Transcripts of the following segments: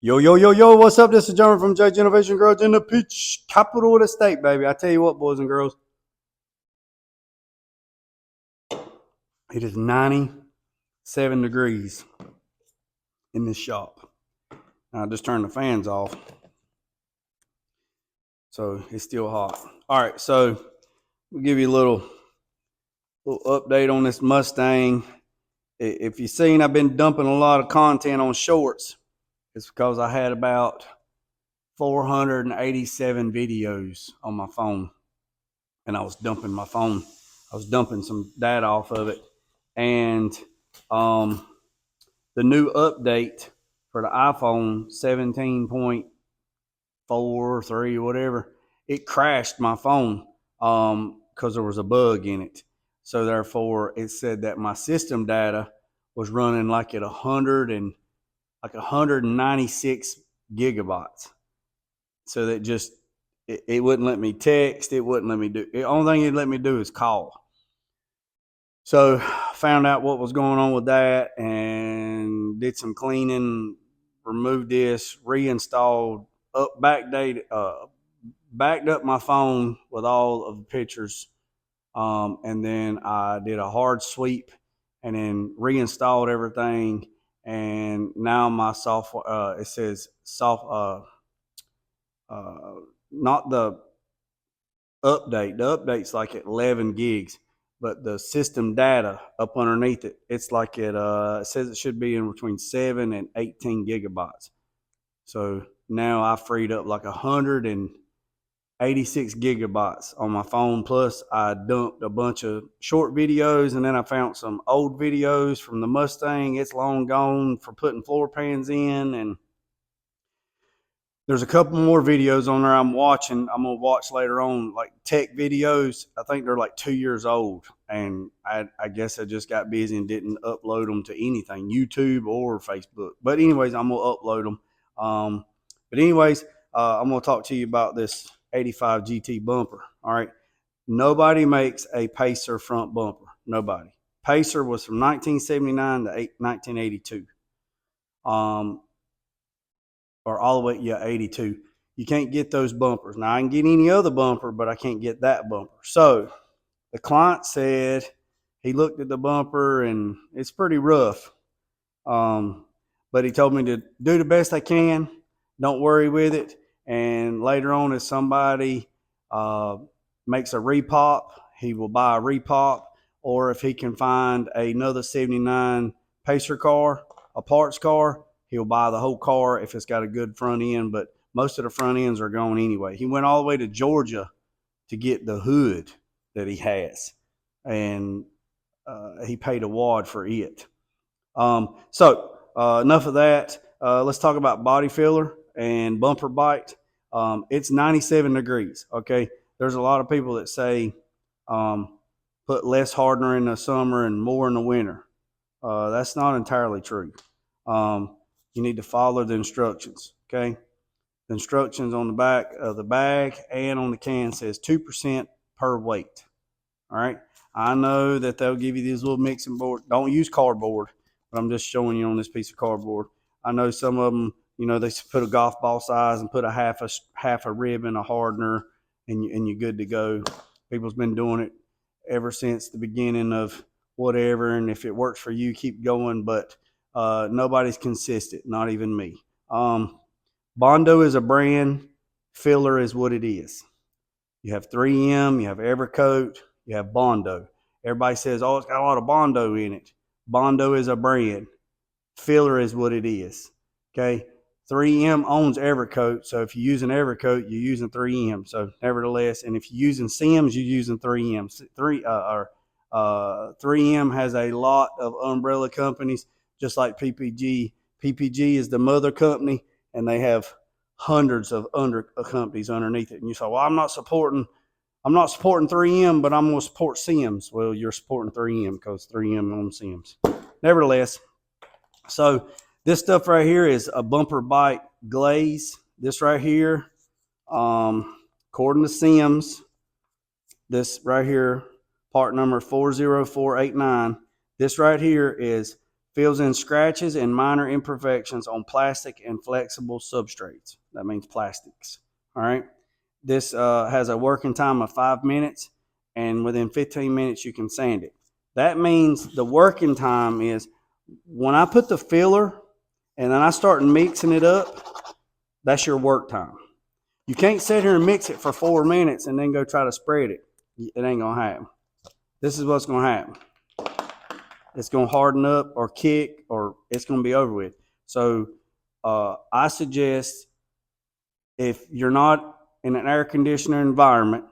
Yo, yo, yo, yo, what's up? This is John from J Innovation Garage in the Peach capital of the state, baby. I tell you what, boys and girls, it is 97 degrees in this shop. I just turned the fans off, so it's still hot. All right, so we'll give you a little update on this Mustang. If you've seen, I've been dumping a lot of content on shorts. It's because I had about 487 videos on my phone, and I was dumping my phone. I was dumping some data off of it, and the new update for the iPhone 17.4, 3, whatever, it crashed my phone because there was a bug in it. So therefore, it said that my system data was running like at 196 gigabytes. So that just it wouldn't let me text. It wouldn't let me do. The only thing it let me do is call. So found out what was going on with that and did some cleaning, removed this, reinstalled, backed up my phone with all of the pictures, and then I did a hard sweep and then reinstalled everything. And now my software, it says not the update. The update's like at 11 gigs, but the system data up underneath it, it's like it says it should be in between 7 and 18 gigabytes. So now I freed up like 186 gigabytes on my phone. Plus I dumped a bunch of short videos, and then I found some old videos from the Mustang. It's long gone for putting floor pans in, and there's a couple more videos on there I'm watching. I'm going to watch later on, like tech videos. I think they're like 2 years old. And I guess I just got busy and didn't upload them to anything, YouTube or Facebook. But anyways, I'm going to upload them. I'm going to talk to you about this 85 GT bumper. All right. Nobody makes a Pacer front bumper. Nobody. Pacer was from 1979 to 1982. Or all the way, 82. You can't get those bumpers. Now, I can get any other bumper, but I can't get that bumper. So the client said he looked at the bumper, and it's pretty rough. But he told me to do the best I can. Don't worry with it. And later on, if somebody makes a repop, he will buy a repop. Or if he can find another 79 Pacer car, a parts car, he'll buy the whole car if it's got a good front end, but most of the front ends are gone anyway. He went all the way to Georgia to get the hood that he has, and he paid a wad for it. So enough of that. Let's talk about body filler and bumper bite. It's 97 degrees, okay? There's a lot of people that say put less hardener in the summer and more in the winter. That's not entirely true. You need to follow the instructions, okay? The instructions on the back of the bag and on the can says 2% per weight, all right? I know that they'll give you these little mixing boards. Don't use cardboard, but I'm just showing you on this piece of cardboard. I know some of them, they put a golf ball size and put a half a rib in a hardener, and you're good to go. People's been doing it ever since the beginning of whatever, and if it works for you, keep going, but nobody's consistent, not even me. Bondo is a brand. Filler is what it is. You have 3M, you have Evercoat, you have Bondo. Everybody says, oh, it's got a lot of Bondo in it. Bondo is a brand. Filler is what it is. Okay? 3M owns Evercoat, so if you're using Evercoat, you're using 3M. So nevertheless, and if you're using Sems, you're using 3M. 3M has a lot of umbrella companies, just like PPG. PPG is the mother company, and they have hundreds of under companies underneath it. And you say, well, I'm not supporting 3M, but I'm going to support Sems. Well, you're supporting 3M because 3M owns Sems. Nevertheless, so this stuff right here is a bumper bite glaze. This right here, according to Sems, this right here, part number 40489, this right here is fills in scratches and minor imperfections on plastic and flexible substrates. That means plastics. All right. This has a working time of 5 minutes, and within 15 minutes, you can sand it. That means the working time is when I put the filler and then I start mixing it up, that's your work time. You can't sit here and mix it for 4 minutes and then go try to spread it. It ain't going to happen. This is what's going to happen. It's going to harden up or kick, or it's going to be over with. So I suggest, if you're not in an air conditioner environment,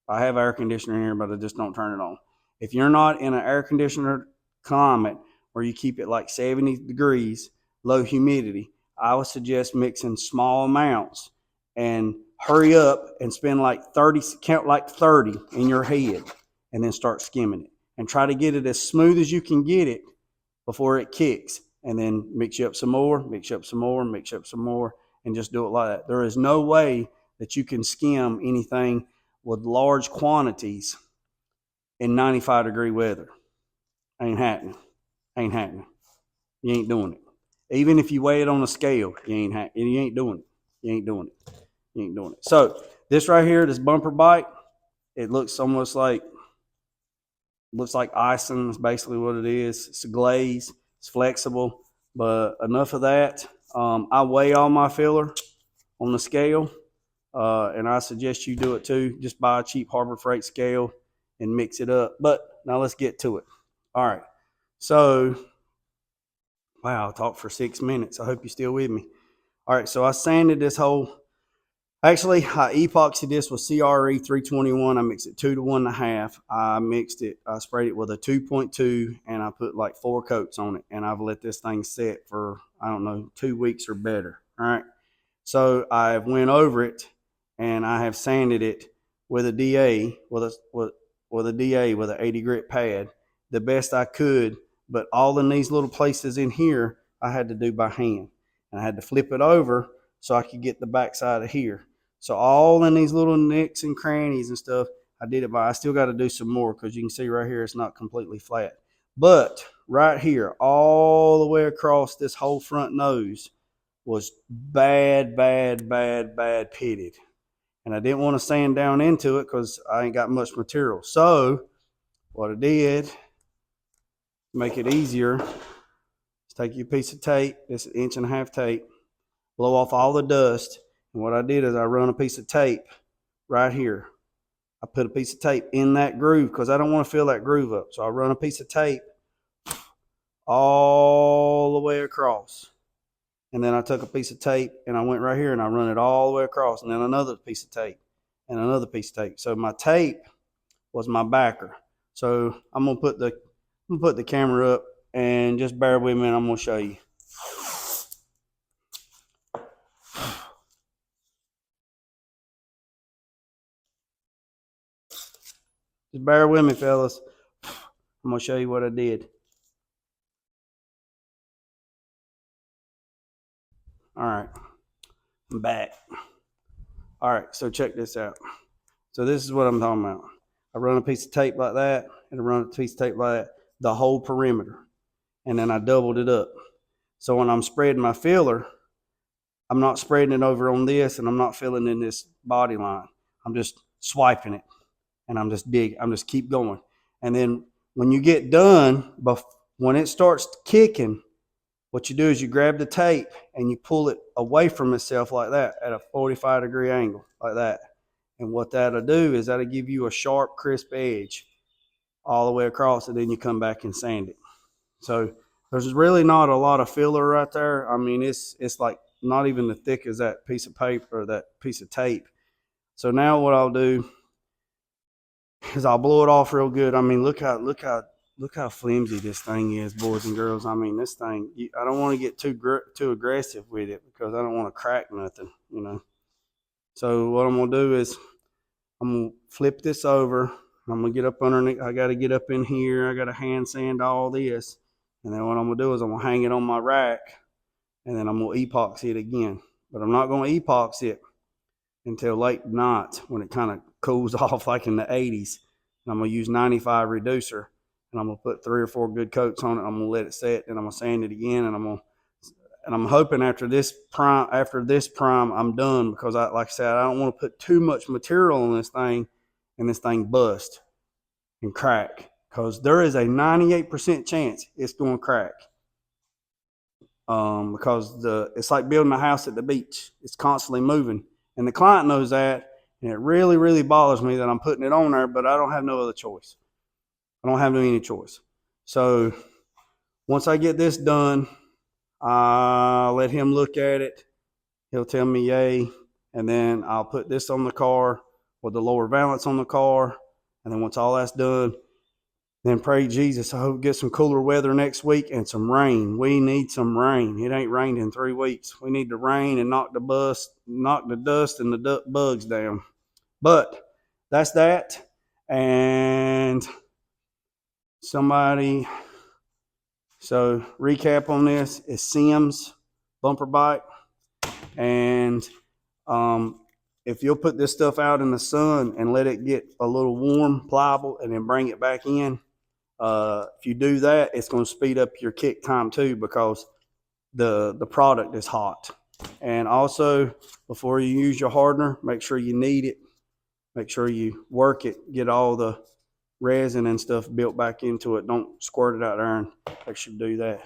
I have air conditioner here, but I just don't turn it on. If you're not in an air conditioner climate where you keep it like 70 degrees, low humidity, I would suggest mixing small amounts and hurry up and spend like 30, count like 30 in your head, and then start skimming it and try to get it as smooth as you can get it before it kicks. And then mix you up some more, mix you up some more, mix you up some more, and just do it like that. There is no way that you can skim anything with large quantities in 95-degree weather. Ain't happening. Ain't happening. You ain't doing it. Even if you weigh it on a scale, you ain't doing it. You ain't doing it. You ain't doing it. So this right here, this bumper bite, it looks almost like icing. Is basically what it is. It's a glaze. It's flexible. But enough of that. I weigh all my filler on the scale, and I suggest you do it too. Just buy a cheap Harbor Freight scale and mix it up. But now let's get to it. All right. So, wow, I talked for 6 minutes. I hope you're still with me. All right. So I sanded this whole. Actually, I epoxied this with CRE 321. I mixed it 2 to 1.5. I sprayed it with a 2.2, and I put like 4 coats on it. And I've let this thing set for, I don't know, 2 weeks or better. All right. So I went over it, and I have sanded it with a DA, with an 80 grit pad, the best I could. But all in these little places in here, I had to do by hand. And I had to flip it over so I could get the backside of here. So all in these little nicks and crannies and stuff, I did it by. I still got to do some more, because you can see right here it's not completely flat. But right here, all the way across this whole front nose was bad pitted. And I didn't want to sand down into it because I ain't got much material. So what I did, to make it easier, is take you a piece of tape, this 1.5 inch tape, blow off all the dust. And what I did is I run a piece of tape right here. I put a piece of tape in that groove because I don't want to fill that groove up. So I run a piece of tape all the way across. And then I took a piece of tape and I went right here and I run it all the way across. And then another piece of tape and another piece of tape. So my tape was my backer. So I'm gonna put the camera up, and just bear with me and I'm gonna show you. Just bear with me, fellas. I'm gonna show you what I did. All right, I'm back. All right, so check this out. So this is what I'm talking about. I run a piece of tape like that, and I run a piece of tape like that, the whole perimeter. And then I doubled it up. So when I'm spreading my filler, I'm not spreading it over on this, and I'm not filling in this body line. I'm just swiping it, and I'm just keep going. And then when you get done, when it starts kicking, what you do is you grab the tape and you pull it away from itself like that at a 45-degree angle, like that. And what that'll do is that'll give you a sharp, crisp edge all the way across, and then you come back and sand it. So there's really not a lot of filler right there. I mean, it's like not even as thick as that piece of paper or that piece of tape. So now what I'll do is I'll blow it off real good. I mean, look how flimsy this thing is, boys and girls. I mean, this thing, I don't want to get too aggressive with it because I don't want to crack nothing, you know. So what I'm going to do is I'm going to flip this over. I'm going to get up underneath. I got to get up in here. I got to hand sand all this. And then what I'm going to do is I'm going to hang it on my rack, and then I'm going to epoxy it again. But I'm not going to epoxy it until late night when it kind of cools off like in the 80s. And I'm going to use 95 reducer, and I'm gonna put 3 or 4 good coats on it. I'm gonna let it set, and I'm gonna sand it again, and I'm hoping after this prime, I'm done, because like I said, I don't want to put too much material on this thing and this thing bust and crack, because there is a 98% chance it's going to crack. Because it's like building a house at the beach. It's constantly moving, and the client knows that, and it really, really bothers me that I'm putting it on there, but I don't have no other choice. I don't have any choice. So once I get this done, I'll let him look at it. He'll tell me yay, and then I'll put this on the car with the lower valance on the car, and then once all that's done, then pray Jesus, I hope we get some cooler weather next week and some rain. We need some rain. It ain't rained in 3 weeks. We need the rain and knock the dust and the bugs down. But that's that. And so recap on this is Sems bumper bike. And if you'll put this stuff out in the sun and let it get a little warm, pliable, and then bring it back in, if you do that, it's going to speed up your kick time too, because the product is hot. And also, before you use your hardener, make sure you knead it, make sure you work it, get all the resin and stuff built back into it. Don't squirt it out there, and make sure you do that.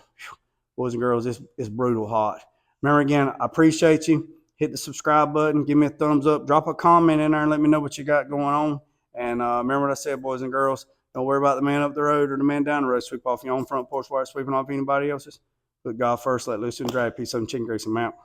Boys and girls, it's brutal hot. Remember, again, I appreciate you. Hit the subscribe button, give me a thumbs up, drop a comment in there and let me know what you got going on. And remember what I said, boys and girls, don't worry about the man up the road or the man down the road. Sweep off your off your own front porch while you're sweeping off anybody else's. Put God first, let loose and drag. Peace, some chicken grease, I'm out.